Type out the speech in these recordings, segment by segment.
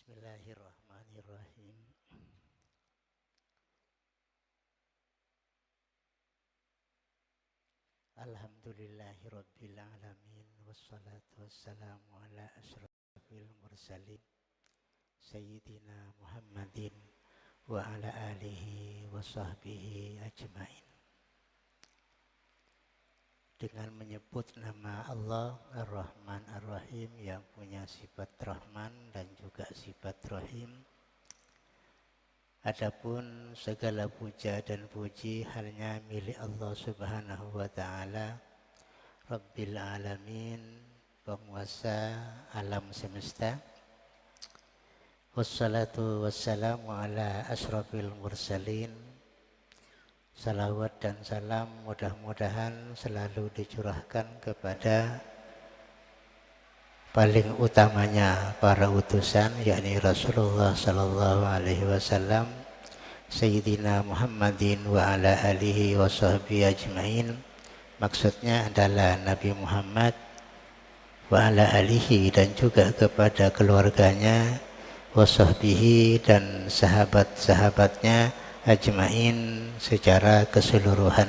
Bismillahirrahmanirrahim. Alhamdulillahirabbil alamin wassalatu wassalamu ala asyrafil mursalin sayyidina Muhammadin wa ala alihi wa sahbihi ajmain. Dengan menyebut nama Allah Ar-Rahman Ar-Rahim yang punya sifat Rahman dan juga sifat Rahim. Adapun segala puja dan puji hanya milik Allah Subhanahu wa Ta'ala, Rabbil Alamin, penguasa alam semesta. Wassalatu wassalamu ala asyrafil mursalin. Salawat dan salam mudah-mudahan selalu dicurahkan kepada paling utamanya para utusan, yakni Rasulullah sallallahu alaihi wasallam, Sayyidina Muhammadin wa ala alihi wa sahbihi ajmain. Maksudnya adalah Nabi Muhammad wa ala alihi dan juga kepada keluarganya, wa sahbihi dan sahabat-sahabatnya ajmain secara keseluruhan.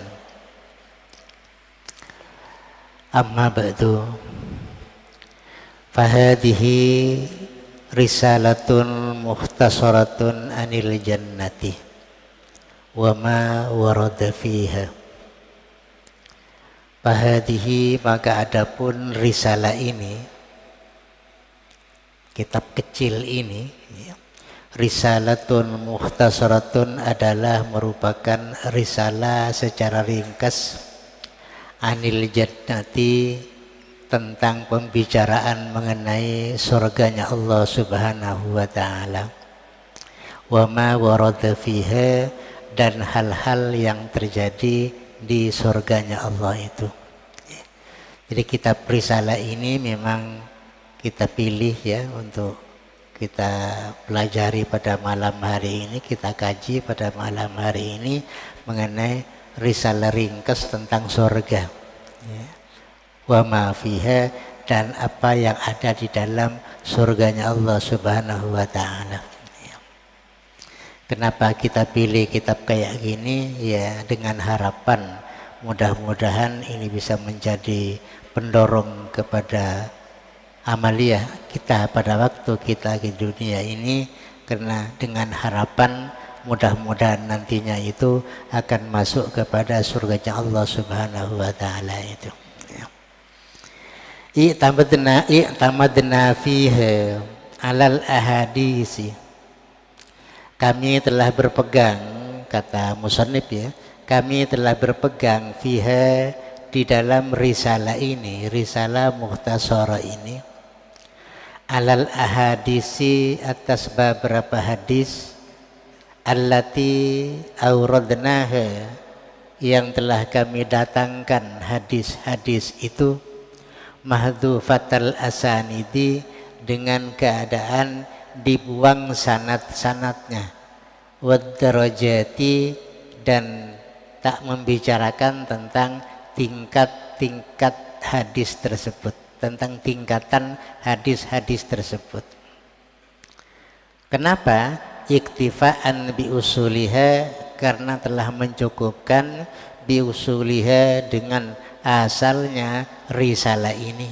Amma ba'du, fahadihi risalatun mukhtasaratun anil jannati wa ma warada fiha. Fahadihi, maka adapun risalah ini, kitab kecil ini, risalatun mukhtasaratun adalah merupakan risalah secara ringkas anil jannati, tentang pembicaraan mengenai surganya Allah Subhanahu wa Ta'ala, wa ma warada fiha, dan hal-hal yang terjadi di surganya Allah itu. Jadi kitab risalah ini memang kita pilih ya untuk kita pelajari pada malam hari ini, kita kaji pada malam hari ini mengenai risalah ringkas tentang surga ya. Wa ma fiha, dan apa yang ada di dalam surganya Allah Subhanahu wa Ta'ala ya. Kenapa kita pilih kitab kayak gini? Ya dengan harapan mudah-mudahan ini bisa menjadi pendorong kepada amaliyah kita pada waktu kita di dunia ini, karena dengan harapan mudah-mudahan nantinya itu akan masuk kepada surganya Allah Subhanahu wa Ta'ala itu ya. I'tamadna fiha alal ahadisi, kami telah berpegang, kata musannif ya, kami telah berpegang fiha, di dalam risalah ini, risalah mukhtasarah ini, alal ahadisi, atas beberapa hadis, allati auradnaha, yang telah kami datangkan hadis-hadis itu, mahdhufatal asanidi, dengan keadaan dibuang sanad-sanadnya, wad darajati, dan tak membicarakan tentang tingkat-tingkat hadis tersebut, tentang tingkatan hadis-hadis tersebut. Kenapa? Iktifaan bi usuliha, karena telah mencukupkan bi usuliha, dengan asalnya risalah ini.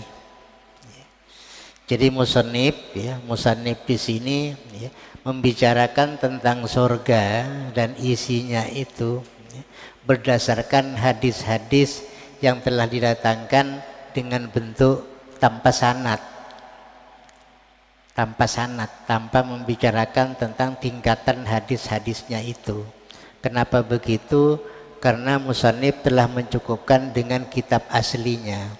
Jadi musannif ya, musannif di sini ya, membicarakan tentang surga dan isinya itu ya, berdasarkan hadis-hadis yang telah didatangkan dengan bentuk tanpa sanad, tanpa membicarakan tentang tingkatan hadis-hadisnya itu. Kenapa begitu? Karena musannif telah mencukupkan dengan kitab aslinya.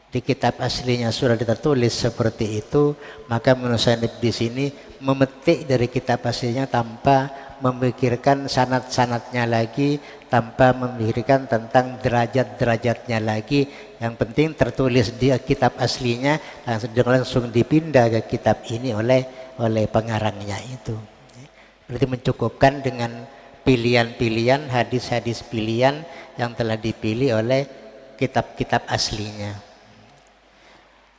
Di kitab aslinya sudah tertulis seperti itu, maka musannif di sini memetik dari kitab aslinya tanpa memikirkan sanad-sanadnya lagi, tanpa memikirkan tentang derajat-derajatnya lagi. Yang penting tertulis di kitab aslinya, langsung dipindah ke kitab ini oleh pengarangnya itu. Berarti mencukupkan dengan pilihan-pilihan, hadis-hadis pilihan yang telah dipilih oleh kitab-kitab aslinya.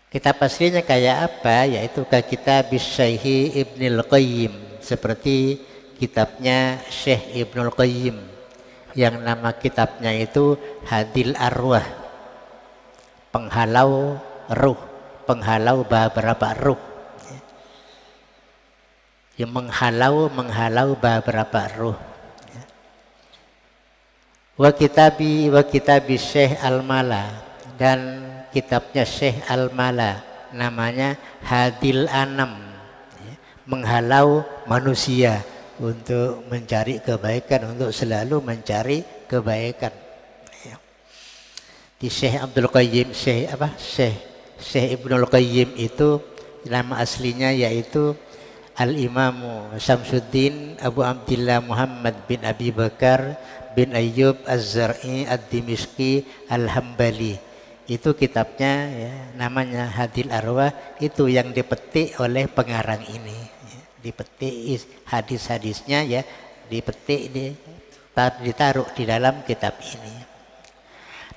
Kitab aslinya kayak apa? Yaitu kitab Syekh Ibnul Qayyim, seperti kitabnya Syekh Ibnul Qayyim yang nama kitabnya itu Hadil Arwah, penghalau ruh, penghalau beberapa ruh, yang menghalau beberapa ruh. Wa kitabi Syekh Al-Mala, dan kitabnya Syekh Al-Mala namanya Hadil Anam, menghalau manusia untuk mencari kebaikan, untuk selalu mencari kebaikan. Di Syekh Abdul Qayyim, Syekh Ibnul Qayyim itu nama aslinya yaitu Al-Imamu Syamsuddin Abu Abdillah Muhammad bin Abi Bakar bin Ayyub Az-Zar'i Ad-Dimishqi Al-Hambali. Itu kitabnya ya, namanya Hadil Arwah, itu yang dipetik oleh pengarang ini. Ya, dipetik hadis-hadisnya ya, dipetik ditaruh di dalam kitab ini.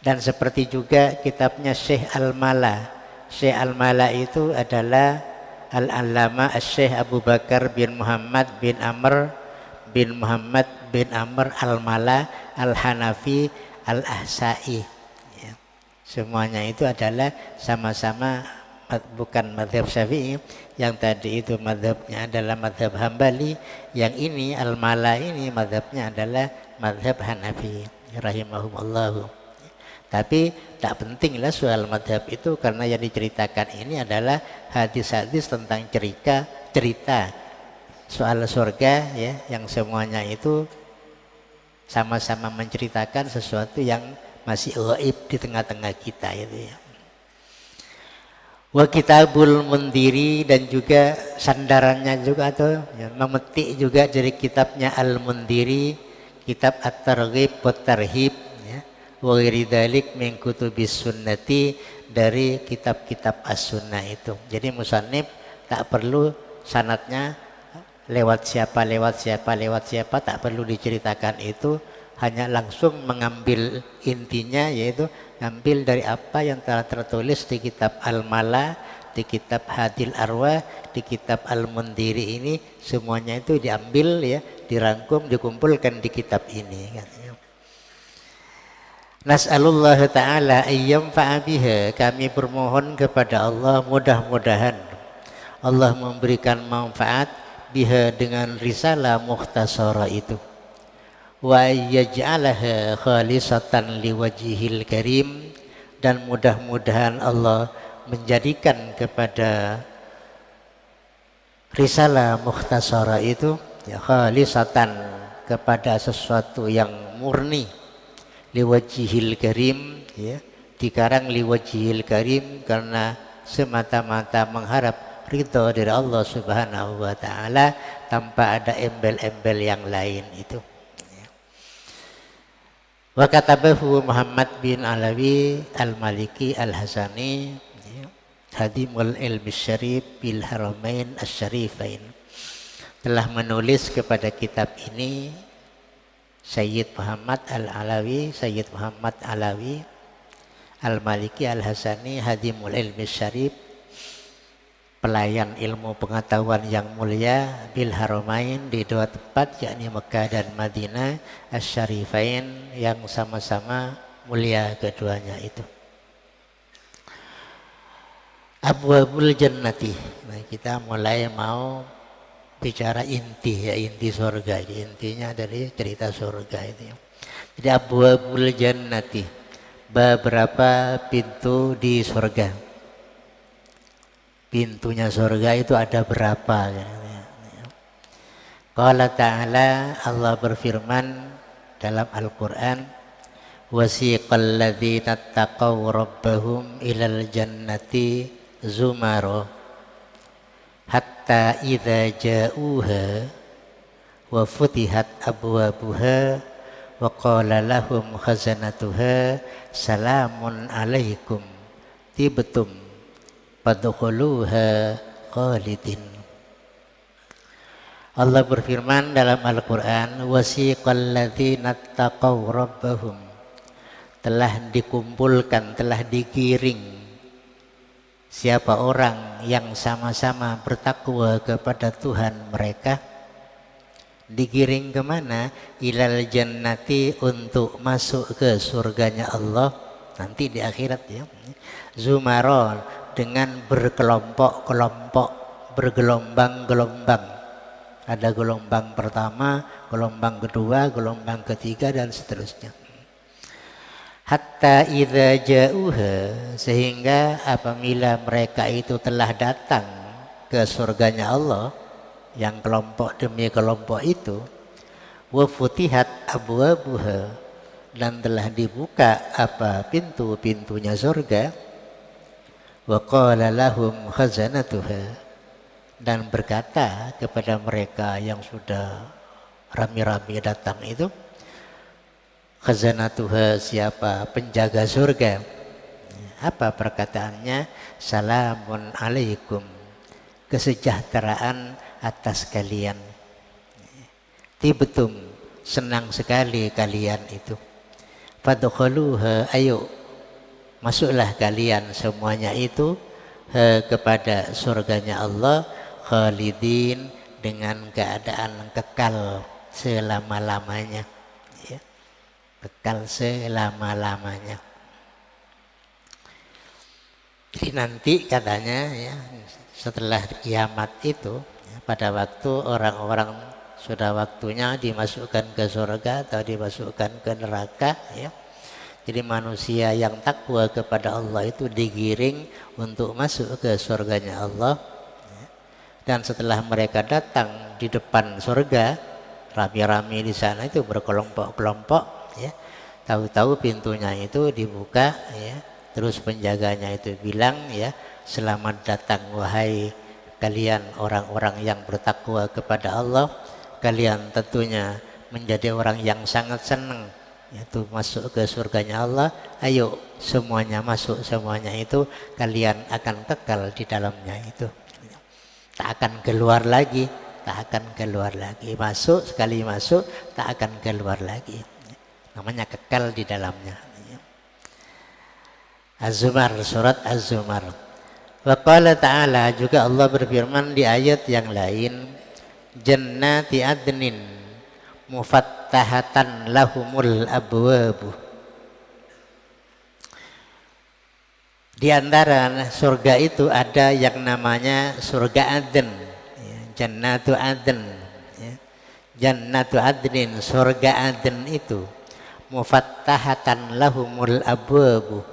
Dan seperti juga kitabnya Syekh Al-Mala. Syekh Al-Mala itu adalah Al-Allama Syekh Abu Bakar bin Muhammad bin Amr bin Muhammad bin Amr Al-Mala Al-Hanafi Al-Ahsa'i. Ya. Semuanya itu adalah sama-sama bukan madhab Syafi'i. Yang tadi itu madhabnya adalah madhab Hambali. Yang ini Al-Mala ini madhabnya adalah madhab Hanafi rahimahumullahu. Tapi tak pentinglah soal madhab itu, karena yang diceritakan ini adalah hadis-hadis tentang cerita soal surga ya, yang semuanya itu sama-sama menceritakan sesuatu yang masih gaib di tengah-tengah kita itu ya. Wa kitabul Mundiri, dan juga sandarannya juga tuh ya, memetik juga dari kitabnya Al-Mundiri, kitab At-Targhib wa Tarhib ya, wa ghairi dzalik min kutubis sunnati, dari kitab-kitab as-sunnah itu. Jadi musannif tak perlu sanadnya lewat siapa, tak perlu diceritakan itu, hanya langsung mengambil intinya, yaitu ambil dari apa yang telah tertulis di kitab Al-Mala, di kitab Hadil Arwah, di kitab Al-Mundiri ini, semuanya itu diambil ya, dirangkum, dikumpulkan di kitab ini kan. Nas'alullah ta'ala ayyam fa'abiha, kami bermohon kepada Allah mudah-mudahan Allah memberikan manfaat biha dengan risalah mukhtasara itu, wa yaj'alaha khalisatan liwajhil karim, dan mudah-mudahan Allah menjadikan kepada risalah mukhtasara itu ya, khalisatan, kepada sesuatu yang murni, liwajhil karim ya, dikarang liwajhil karim karena semata-mata mengharap ridho dari Allah Subhanahu wa taala, tanpa ada embel-embel yang lain itu. Wa katabahu Muhammad bin Alawi Al-Maliki Al-Hasani Hadimul Ilmi Syarif bil Haramain Asy-Syarifain, telah menulis kepada kitab ini Sayyid Muhammad Al-Alawi, Sayyid Muhammad Alawi Al-Maliki Al-Hasani Hadimul Ilmi Syarif, pelayan ilmu pengetahuan yang mulia, bil Haramain, di dua tempat yakni Mekah dan Madinah, Asy-Syarifain, yang sama-sama mulia keduanya itu. Abwabul Jannati. Nah, kita mulai mau bicara inti ya, inti surga. Intinya dari cerita surga itu. Jadi Abwabul Jannati, beberapa pintu di surga. Pintunya surga itu ada berapa? Qala ta'ala, Allah berfirman dalam Al-Quran, wasiqal ladzina taqaw rabbahum ilal jannati zumaro hatta idza ja'uha wa futihat abwabuha wa qala lahum khazanatuha salamun alaikum tibtum fadkhuluha khalidin. Allah berfirman dalam Al-Quran, wasiqal ladzina taqaw rabbahum, telah dikumpulkan, telah digiring siapa orang yang sama-sama bertakwa kepada Tuhan mereka, digiring kemana? Ilal jannati, untuk masuk ke surganya Allah nanti di akhirat ya. Zumaron, dengan berkelompok-kelompok, bergelombang-gelombang. Ada gelombang pertama, gelombang kedua, gelombang ketiga, dan seterusnya. Hatta idza ja'uha, sehingga apabila mereka itu telah datang ke surganya Allah, yang kelompok demi kelompok itu, wa futihat abwabuha, dan telah dibuka apa pintu-pintunya surga, wa qala lahum khazanatuha, dan berkata kepada mereka yang sudah rami-rami datang itu, khazanatuha, siapa penjaga surga, apa perkataannya? Salamun alaikum, kesejahteraan atas kalian. Tibtum, senang sekali kalian itu. Fadkhuluha, ayo masuklah kalian semuanya itu kepada surganya Allah, khalidin, dengan keadaan kekal selama-lamanya ya. Kekal selama-lamanya. Jadi nanti katanya ya, setelah kiamat itu ya, pada waktu orang-orang sudah waktunya dimasukkan ke surga atau dimasukkan ke neraka ya. Jadi manusia yang takwa kepada Allah itu digiring untuk masuk ke surganya Allah ya. Dan setelah mereka datang di depan surga, rami-rami di sana itu berkelompok-kelompok ya. Tahu-tahu pintunya itu dibuka ya. Terus penjaganya itu bilang ya, selamat datang wahai kalian orang-orang yang bertakwa kepada Allah. Kalian tentunya menjadi orang yang sangat senang yaitu masuk ke surganya Allah. Ayo semuanya masuk, semuanya itu kalian akan kekal di dalamnya itu. Tak akan keluar lagi, tak akan keluar lagi. Masuk, sekali masuk tak akan keluar lagi. Namanya kekal di dalamnya. Az-Zumar, surat Az-Zumar. Wa qala ta'ala, juga Allah berfirman di ayat yang lain, jannati adnin mufattahatan lahumul abwabu. Di antara surga itu ada yang namanya surga Aden ya, Jannatu Aden ya. Jannatu Adnin, surga Aden itu mufattahatan lahumul abwabu,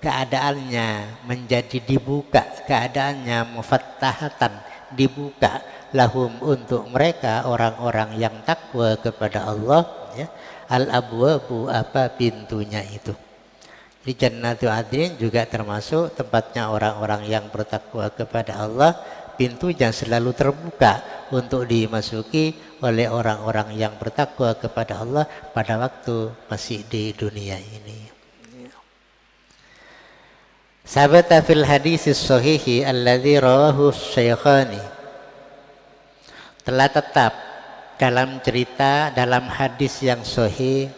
keadaannya menjadi dibuka, keadaannya mufattahatan, dibuka, lahum, untuk mereka orang-orang yang takwa kepada Allah ya. Al-abwabu, apa pintunya itu. Di Jannatu Adnin juga termasuk tempatnya orang-orang yang bertakwa kepada Allah, pintunya selalu terbuka untuk dimasuki oleh orang-orang yang bertakwa kepada Allah pada waktu masih di dunia ini. Sabata fil hadis sahihi alladzi rawahu Syekhani, telah tetap dalam cerita dalam hadis yang sahih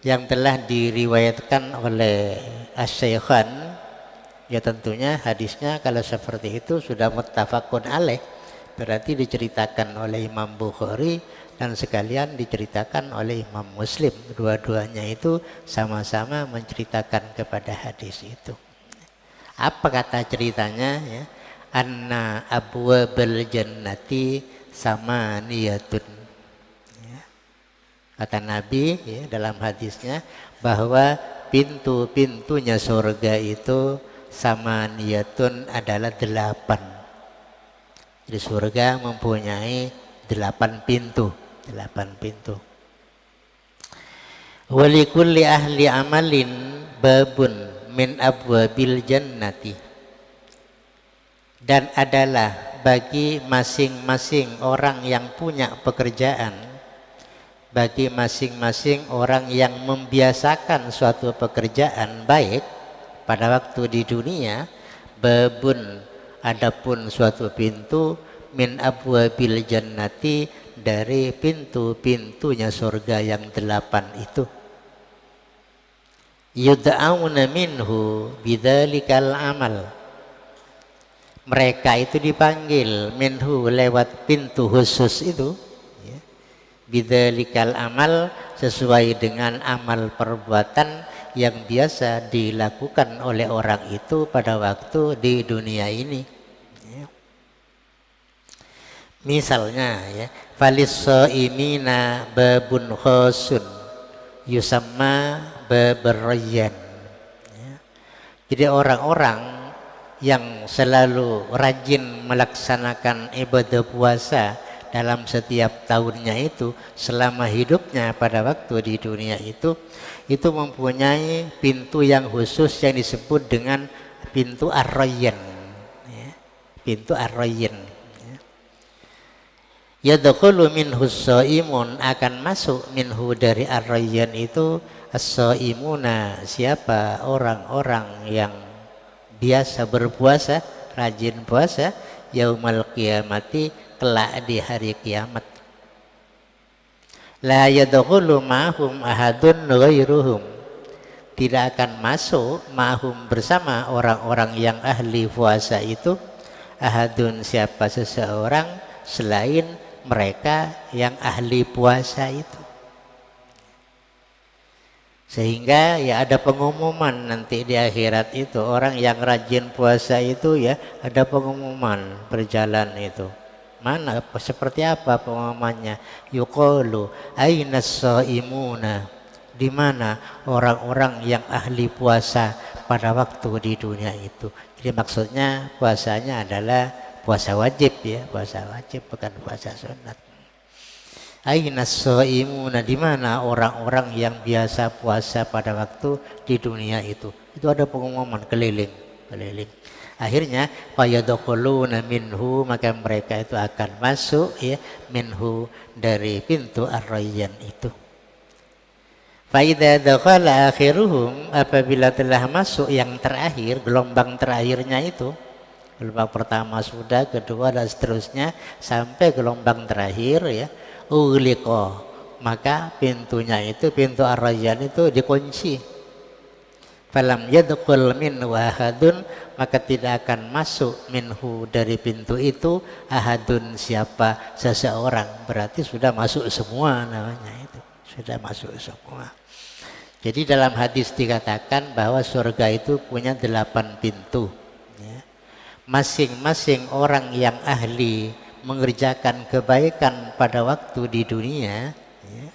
yang telah diriwayatkan oleh Asy-Syaikhan ya. Tentunya hadisnya kalau seperti itu sudah muttafaqun alaih, berarti diceritakan oleh Imam Bukhari dan sekalian diceritakan oleh Imam Muslim. Dua-duanya itu sama-sama menceritakan kepada hadis itu. Apa kata ceritanya ya? Anna abwabal jannati samaniyatun ya. Kata Nabi ya, dalam hadisnya bahwa pintu-pintunya surga itu samaniyatun adalah 8. Jadi surga mempunyai 8 pintu, 8 pintu. Walikulli ahli amalin babun min abwabil jannati, dan adalah bagi masing-masing orang yang punya pekerjaan, bagi masing-masing orang yang membiasakan suatu pekerjaan baik pada waktu di dunia, babun, adapun suatu pintu, min abwabil jannati, dari pintu-pintunya surga yang 8 itu. Yud'auna minhu bidzalikal amal, mereka itu dipanggil minhu lewat pintu khusus itu, ya. Bidzalikal amal, sesuai dengan amal perbuatan yang biasa dilakukan oleh orang itu pada waktu di dunia ini, ya. Misalnya ya, falis-shaimina babun khusun yusamma babarayyan, ya. Jadi orang-orang yang selalu rajin melaksanakan ibadah puasa dalam setiap tahunnya itu, selama hidupnya pada waktu di dunia itu mempunyai pintu yang khusus yang disebut dengan pintu ar-rayyan, ya. Pintu ar-rayyan, ya. Yadkhulu minhu shaimun, akan masuk minhu dari ar-rayyan itu as-shaimuna, siapa orang-orang yang biasa berpuasa, rajin puasa, yaumal qiyamati, kelak di hari kiamat. La yadkhulu ma'hum ahadun ghairuhum, tidak akan masuk ma'hum bersama orang-orang yang ahli puasa itu, ahadun siapa seseorang selain mereka yang ahli puasa itu. Sehingga ya ada pengumuman nanti di akhirat itu, orang yang rajin puasa itu ya ada pengumuman berjalan itu. Mana seperti apa pengumumannya? Yuqalu ainas shaimuna, di mana orang-orang yang ahli puasa pada waktu di dunia itu. Jadi maksudnya puasanya adalah puasa wajib, ya, puasa wajib bukan puasa sunat. Ainas shaimuna, di mana orang-orang yang biasa puasa pada waktu di dunia itu. Itu ada pengumuman keliling. Akhirnya fayadkhuluna minhu, maka mereka itu akan masuk ya minhu dari pintu ar-rayyan itu. Fa idza dakhala akhiruhum, apabila telah masuk yang terakhir, gelombang terakhirnya itu, gelombang pertama sudah, kedua dan seterusnya sampai gelombang terakhir ya, ughliqa, maka pintunya itu, pintu ar-rayyan itu dikunci. Falam yadkhul minhu ahadun, maka tidak akan masuk minhu dari pintu itu ahadun, siapa seseorang, berarti sudah masuk semua namanya itu, sudah masuk semua. Jadi dalam hadis dikatakan bahwa surga itu punya 8 pintu, ya. Masing-masing orang yang ahli mengerjakan kebaikan pada waktu di dunia, ya,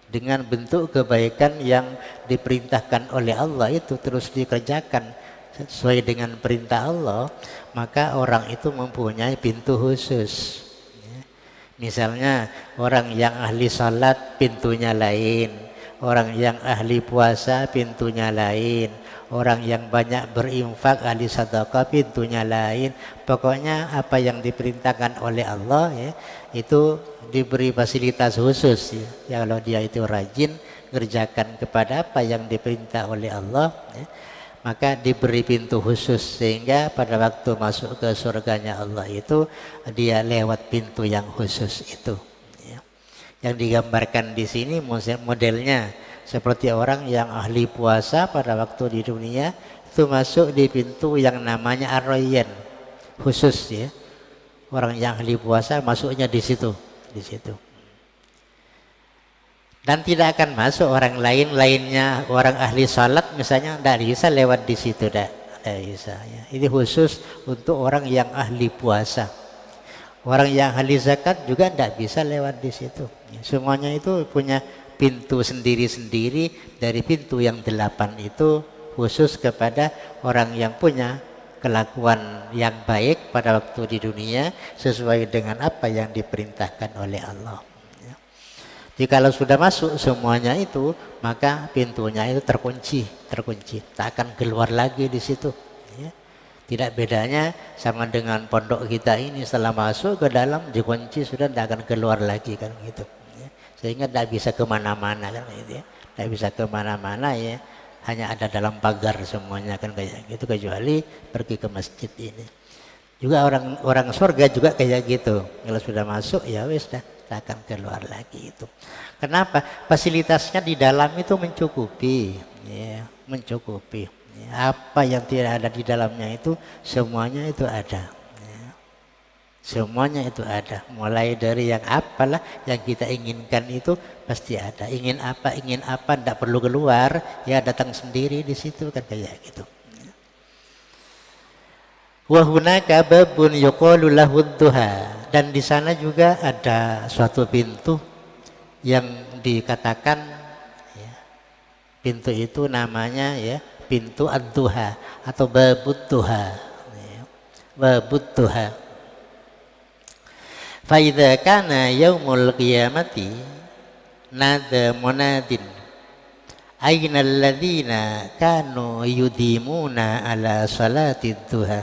dengan bentuk kebaikan yang diperintahkan oleh Allah itu terus dikerjakan sesuai dengan perintah Allah, maka orang itu mempunyai pintu khusus, ya. Misalnya orang yang ahli salat pintunya lain, orang yang ahli puasa pintunya lain, orang yang banyak berinfak ahli sedekah pintunya lain. Pokoknya apa yang diperintahkan oleh Allah ya, itu diberi fasilitas khusus ya. Kalau dia itu rajin kerjakan kepada apa yang diperintah oleh Allah ya, maka diberi pintu khusus, sehingga pada waktu masuk ke surganya Allah itu dia lewat pintu yang khusus itu. Yang digambarkan di sini modelnya seperti orang yang ahli puasa pada waktu di dunia itu masuk di pintu yang namanya ar-rayyan khusus ya. Orang yang ahli puasa masuknya di situ. Dan tidak akan masuk orang lainnya, orang ahli salat misalnya tidak bisa lewat di situ, tidak bisa ya. Ini khusus untuk orang yang ahli puasa. Orang yang ahli zakat juga tidak bisa lewat di situ. Semuanya itu punya pintu sendiri-sendiri. Dari pintu yang 8 itu khusus kepada orang yang punya kelakuan yang baik pada waktu di dunia sesuai dengan apa yang diperintahkan oleh Allah. Jadi kalau sudah masuk semuanya itu, maka pintunya itu terkunci, tak akan keluar lagi di situ. Tidak bedanya sama dengan pondok kita ini, setelah masuk ke dalam dikunci sudah tidak akan keluar lagi kan gitu. Sehingga tidak bisa kemana-mana kan gitu ya. Tidak bisa kemana-mana ya, hanya ada dalam pagar semuanya kan kayak gitu, kecuali pergi ke masjid ini. Juga orang surga juga kayak gitu. Kalau sudah masuk ya wis dah, tak akan keluar lagi itu. Kenapa? Fasilitasnya di dalam itu mencukupi, ya, mencukupi. Apa yang tidak ada di dalamnya itu semuanya itu ada. Semuanya itu ada. Mulai dari yang apalah yang kita inginkan itu pasti ada. Ingin apa, tidak perlu keluar, ya datang sendiri di situ kan kayak gitu. Wa hunaka babun yuqalu lahu duha. Dan di sana juga ada suatu pintu yang dikatakan ya, pintu itu namanya ya pintu ad-duha atau babud duha. Ya, babud duha. Fa idza kana yaumul qiyamati nada munadin aina alladziina kanu yudimuna ala salatid duha.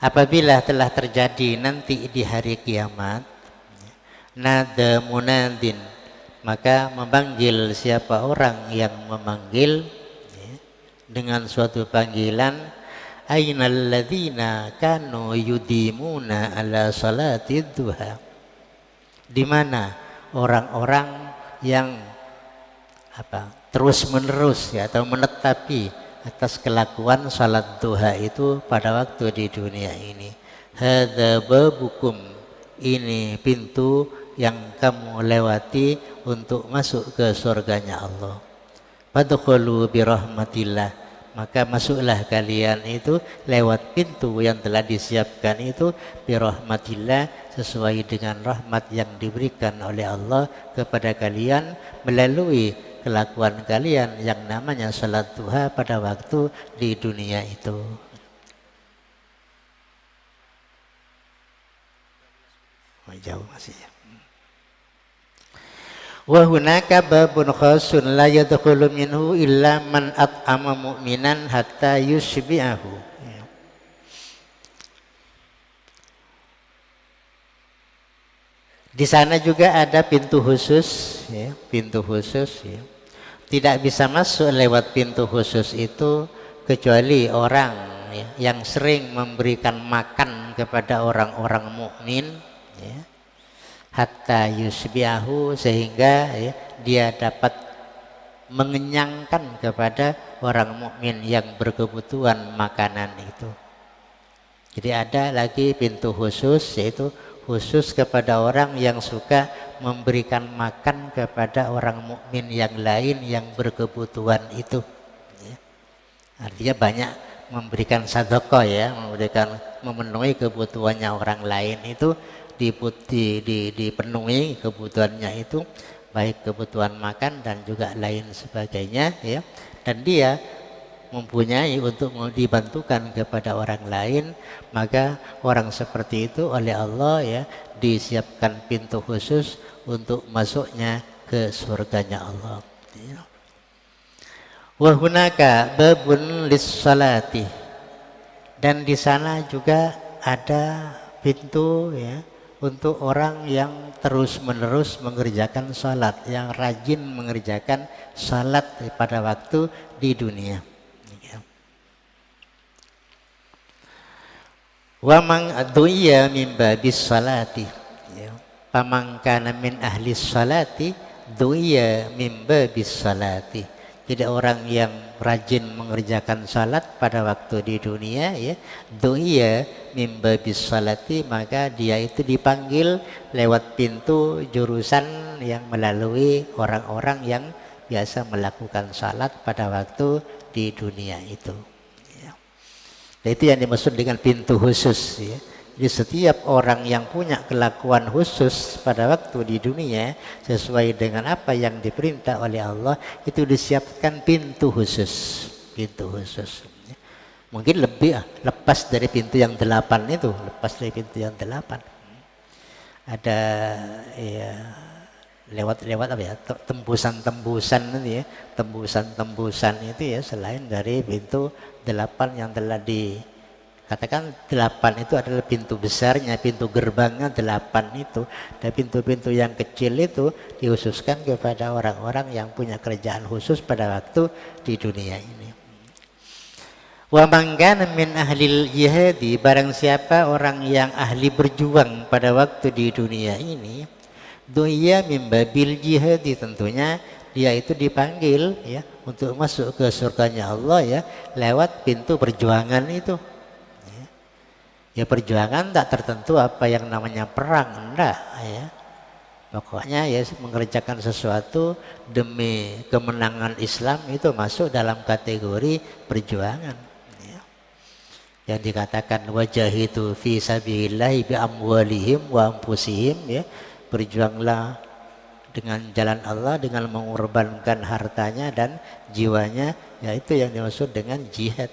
Apabila telah terjadi nanti di hari kiamat, nada munadin, maka memanggil siapa orang yang memanggil ya, dengan suatu panggilan, ainal ladzina kanu yudimuna ala salatid duha. Di mana orang-orang yang terus menerus ya atau menetapi atas kelakuan salat duha itu pada waktu di dunia ini. Hadza babukum, ini pintu yang kamu lewati untuk masuk ke surganya Allah. Fadkhulu bi rahmatillah, maka masuklah kalian itu lewat pintu yang telah disiapkan itu bi rahmatillah, sesuai dengan rahmat yang diberikan oleh Allah kepada kalian melalui kelakuan kalian yang namanya salat duha pada waktu di dunia itu. Jauh masih ya. Wa hunaka babun khasun la yadkhulu minhu illa man at'ama mu'minan hatta yushbi'ahu. Di sana juga ada pintu khusus ya, pintu khusus ya. Tidak bisa masuk lewat pintu khusus itu kecuali orang ya, yang sering memberikan makan kepada orang-orang mukmin ya. Hatta yusbiahu, sehingga ya, dia dapat mengenyangkan kepada orang mukmin yang berkebutuhan makanan itu. Jadi ada lagi pintu khusus, yaitu khusus kepada orang yang suka memberikan makan kepada orang mukmin yang lain yang berkebutuhan itu ya. Artinya banyak memberikan sedekah ya, memenuhi kebutuhannya orang lain itu dipenuhi kebutuhannya itu, baik kebutuhan makan dan juga lain sebagainya ya. Dan dia mempunyai untuk dibantukan kepada orang lain, maka orang seperti itu oleh Allah ya disiapkan pintu khusus untuk masuknya ke surganya Allah. Wa hunaka babun lis-salati, dan di sana juga ada pintu ya untuk orang yang terus-menerus mengerjakan salat, yang rajin mengerjakan salat pada waktu di dunia. Wa man du'iya min babis salati, faman kana min ahli salati du'iya min babis salati. Jadi orang yang rajin mengerjakan salat pada waktu di dunia ya, du'iya min babis salati, maka dia itu dipanggil lewat pintu jurusan yang melalui orang-orang yang biasa melakukan salat pada waktu di dunia itu ya. Nah, itu yang dimaksud dengan pintu khusus ya. Jadi setiap orang yang punya kelakuan khusus pada waktu di dunia sesuai dengan apa yang diperintah oleh Allah, itu disiapkan pintu khusus, pintu khusus. Mungkin lebih lepas dari pintu yang 8 itu, lepas dari pintu yang 8. Ada ya lewat apa ya, tembusan-tembusan itu ya, tembusan-tembusan itu ya, selain dari pintu 8 yang telah katakan 8 itu adalah pintu besarnya, pintu gerbangnya 8 itu. Dan pintu-pintu yang kecil itu dikhususkan kepada orang-orang yang punya kerjaan khusus pada waktu di dunia ini. Wa man kana min ahlil jihadi, barang siapa orang yang ahli berjuang pada waktu di dunia ini, du'iya min babil jihadi, tentunya dia itu dipanggil ya untuk masuk ke surganya Allah ya lewat pintu perjuangan itu. Ya perjuangan tak tertentu apa yang namanya perang, enggak ya. Pokoknya ya mengerjakan sesuatu demi kemenangan Islam itu masuk dalam kategori perjuangan. Ya. Yang dikatakan wajahidu fi sabilillah bi amwalihim wa anfusihim, ya. Berjuanglah dengan jalan Allah dengan mengorbankan hartanya dan jiwanya, yaitu yang dimaksud dengan jihad.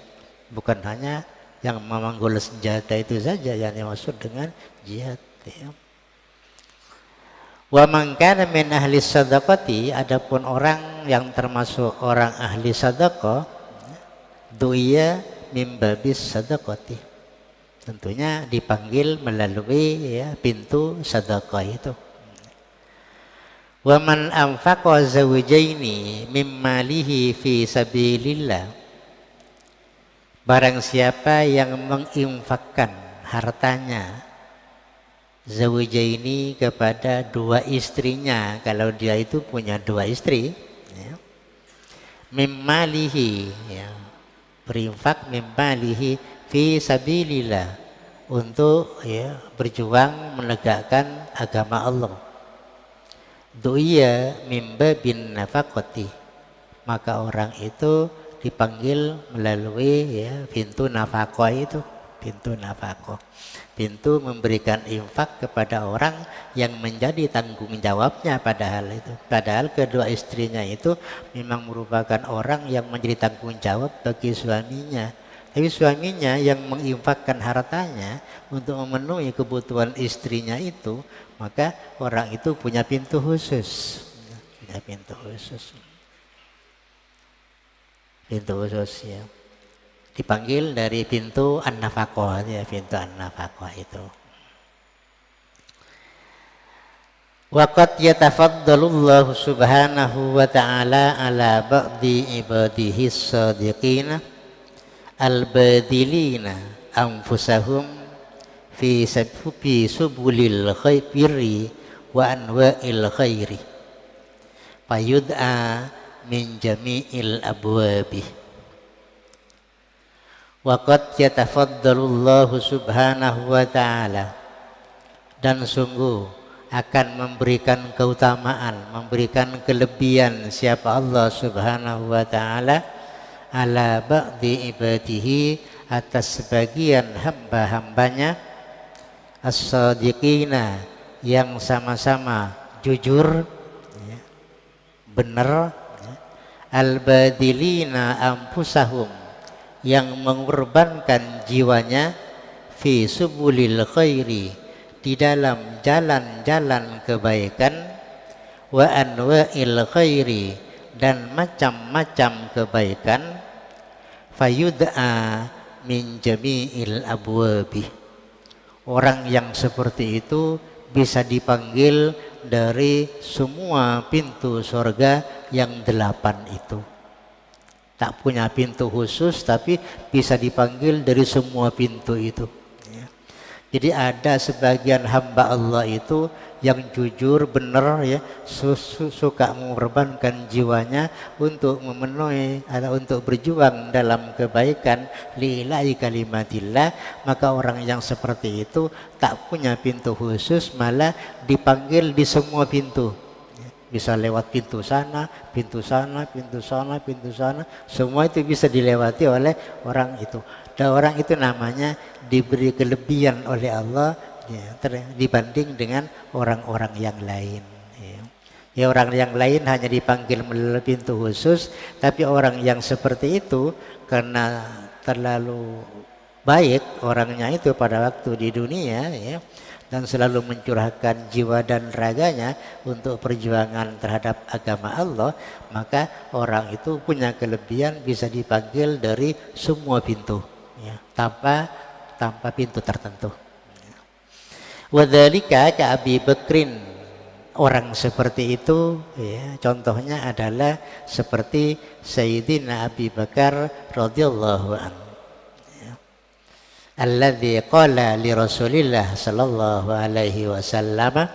Bukan hanya yang memanggul senjata itu saja yang dimaksud dengan jihad, ya. Wa man kana min ahli sadaqati, adapun orang yang termasuk orang ahli sedekah, du'iya min babis sadaqati, tentunya dipanggil melalui ya pintu sedekah itu. Wa man anfaqa zawjaini mim malihi fi sabilillah, barang siapa yang menginfakkan hartanya zawjaini kepada dua istrinya, kalau dia itu punya dua istri, ya. Mim malihi, ya. Berinfak mim malihi fi sabilillah, untuk ya berjuang menegakkan agama Allah. Du'iya min babin nafaqati, maka orang itu dipanggil melalui ya pintu nafaqah itu, pintu nafaqah, pintu memberikan infak kepada orang yang menjadi tanggung jawabnya pada hal itu. Padahal kedua istrinya itu memang merupakan orang yang menjadi tanggung jawab bagi suaminya, tapi suaminya yang menginfakkan hartanya untuk memenuhi kebutuhan istrinya itu, maka orang itu punya pintu khusus, punya pintu khusus, pintu khusus, ya. Dipanggil dari pintu an-nafaqah, ya, pintu an-nafaqah itu. Waqad yatafaddalullahu subhanahu wa ta'ala ala ba'di ibadihi as-sadiqina al-badilina anfusahum fi subulil khairi wa anwa'il khairi fayud'a min jami'il abwabi. Waqad yatafaddalullahu subhanahu wa ta'ala, dan sungguh akan memberikan keutamaan, memberikan kelebihan siapa Allah subhanahu wa ta'ala ala ba'di ibadihi, atas sebagian hamba-hambanya as-sadiqina, yang sama-sama jujur, ya, benar, ya. Al-badilina anfusahum, yang mengorbankan jiwanya fi subulil khairi, di dalam jalan-jalan kebaikan, wa anwa'il khairi, dan macam-macam kebaikan, fayud'a min jami'il abwabi, orang yang seperti itu bisa dipanggil dari semua pintu surga yang 8 itu. Tak punya pintu khusus, tapi bisa dipanggil dari semua pintu itu, ya. Jadi ada sebagian hamba Allah itu yang jujur, benar, ya, suka mengorbankan jiwanya untuk memenuhi atau untuk berjuang dalam kebaikan lillahi kalimatillah, maka orang yang seperti itu tak punya pintu khusus, malah dipanggil di semua pintu. Bisa lewat pintu sana, pintu sana, pintu sana, pintu sana, semua itu bisa dilewati oleh orang itu. Dan orang itu namanya diberi kelebihan oleh Allah, ya, dibanding dengan orang-orang yang lain, ya. Ya, orang yang lain hanya dipanggil melalui pintu khusus, tapi orang yang seperti itu karena terlalu baik orangnya itu pada waktu di dunia, ya, dan selalu mencurahkan jiwa dan raganya untuk perjuangan terhadap agama Allah, maka orang itu punya kelebihan bisa dipanggil dari semua pintu, ya, tanpa pintu tertentu. Wadzalika ka Abi Bakrin, orang seperti itu, ya, contohnya adalah seperti Sayyidina Abi Bakar radhiyallahu anhu, ya. Alladzi qala li Rasulillah sallallahu alaihi wasallam,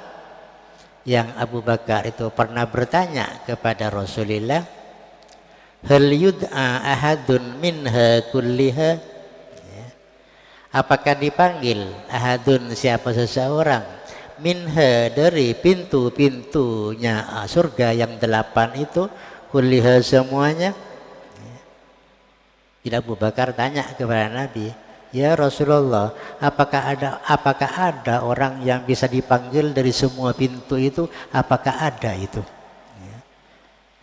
yang Abu Bakar itu pernah bertanya kepada Rasulullah, hal yud'a ahadun minha kulliha, ya, Apakah dipanggil ahadun siapa seseorang minha dari pintu-pintunya surga yang 8 itu, kulliha semuanya. Tidak, Abu Bakar tanya kepada Nabi, ya Rasulullah, apakah ada orang yang bisa dipanggil dari semua pintu itu? Apakah ada itu? Ya.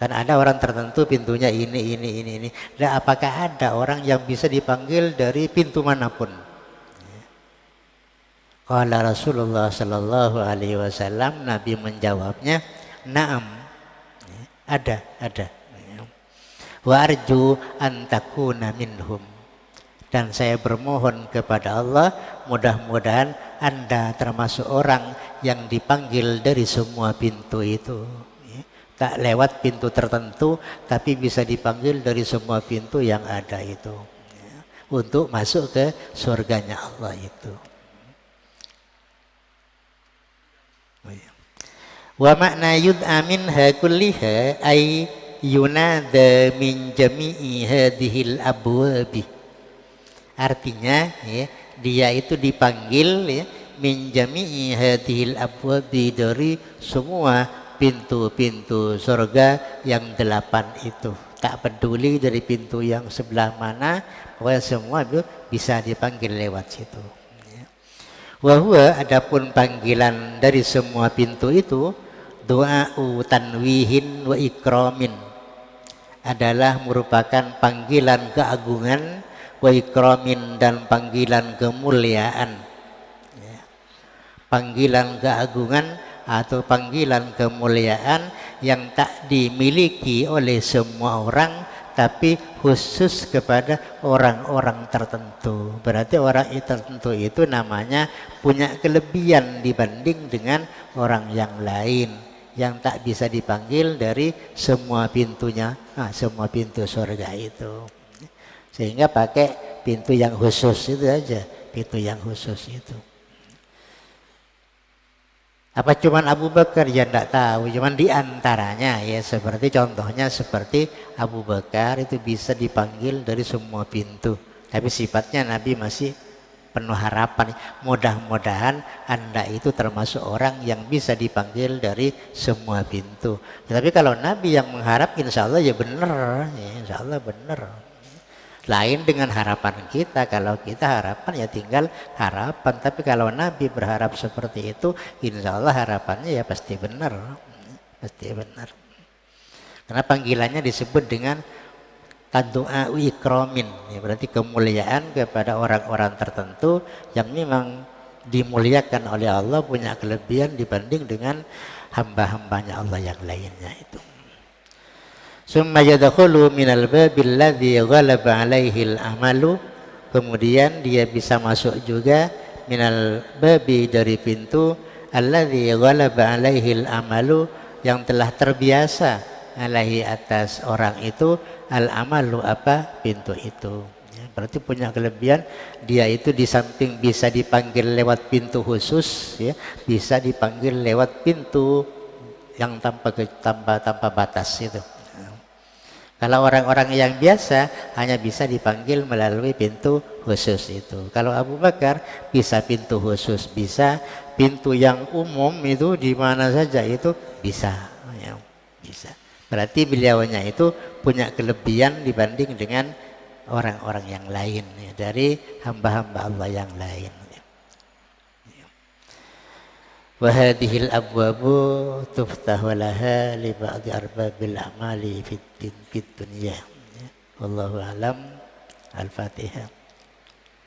Kan ada orang tertentu pintunya ini. Dan apakah ada orang yang bisa dipanggil dari pintu manapun? Qala Rasulullah sallallahu alaihi wasallam, Nabi menjawabnya, na'am. Ya, ada. Wa arju an takuna minhum, dan saya bermohon kepada Allah mudah-mudahan Anda termasuk orang yang dipanggil dari semua pintu itu, ya. Tak lewat pintu tertentu tapi bisa dipanggil dari semua pintu yang ada itu, ya, untuk masuk ke surganya Allah itu. Wa makna yud'a minha kulliha ay yunada min jami'i hadhil abwabi. Artinya ya, dia itu dipanggil ya, min jami'i hadhil abwabi, dari semua pintu-pintu surga yang 8 itu. Tak peduli dari pintu yang sebelah mana, pokoknya semua itu bisa dipanggil lewat situ. Wa huwa, adapun panggilan dari semua pintu itu, du'a'u tanwihin wa ikramin, adalah merupakan panggilan keagungan, wa ikramin, dan panggilan kemuliaan, ya. Panggilan keagungan atau panggilan kemuliaan yang tak dimiliki oleh semua orang, tapi khusus kepada orang-orang tertentu. Berarti orang tertentu itu namanya punya kelebihan dibanding dengan orang yang lain, yang tak bisa dipanggil dari semua pintunya, semua pintu surga itu. Sehingga pakai pintu yang khusus itu aja, pintu yang khusus itu. Apa cuman Abu Bakar? Ya enggak tahu, cuman diantaranya ya, seperti contohnya seperti Abu Bakar itu bisa dipanggil dari semua pintu. Tapi sifatnya Nabi masih penuh harapan, mudah-mudahan Anda itu termasuk orang yang bisa dipanggil dari semua pintu. Tapi kalau Nabi yang mengharap, insya Allah ya benar, ya, insya Allah benar. Lain dengan harapan kita, kalau kita harapan ya tinggal harapan, tapi kalau Nabi berharap seperti itu, insya Allah harapannya ya pasti benar, pasti benar. Karena panggilannya disebut dengan tadu'a'u ikramin, ya, berarti kemuliaan kepada orang-orang tertentu yang memang dimuliakan oleh Allah, punya kelebihan dibanding dengan hamba-hambanya Allah yang lainnya itu. Summa yadkhulu minal babil ladzi ghalaba 'alaihil amalu, kemudian dia bisa masuk juga minal babi, dari pintu alladzi ghalaba 'alaihil amalu, yang telah terbiasa alaihi, atas orang itu, al amalu, apa, pintu itu, ya, berarti punya kelebihan. Dia itu di samping bisa dipanggil lewat pintu khusus, ya, bisa dipanggil lewat pintu yang tanpa batas itu. Kalau orang-orang yang biasa hanya bisa dipanggil melalui pintu khusus itu. Kalau Abu Bakar bisa pintu khusus, bisa pintu yang umum itu di mana saja itu bisa, ya, bisa. Berarti beliaunya itu punya kelebihan dibanding dengan orang-orang yang lain, ya, dari hamba-hamba Allah yang lain. Wa hadhil abwabu tuftahu laha li ba'di arbabil a'mali fid dunya. Wallahu alam. Al-Fatihah.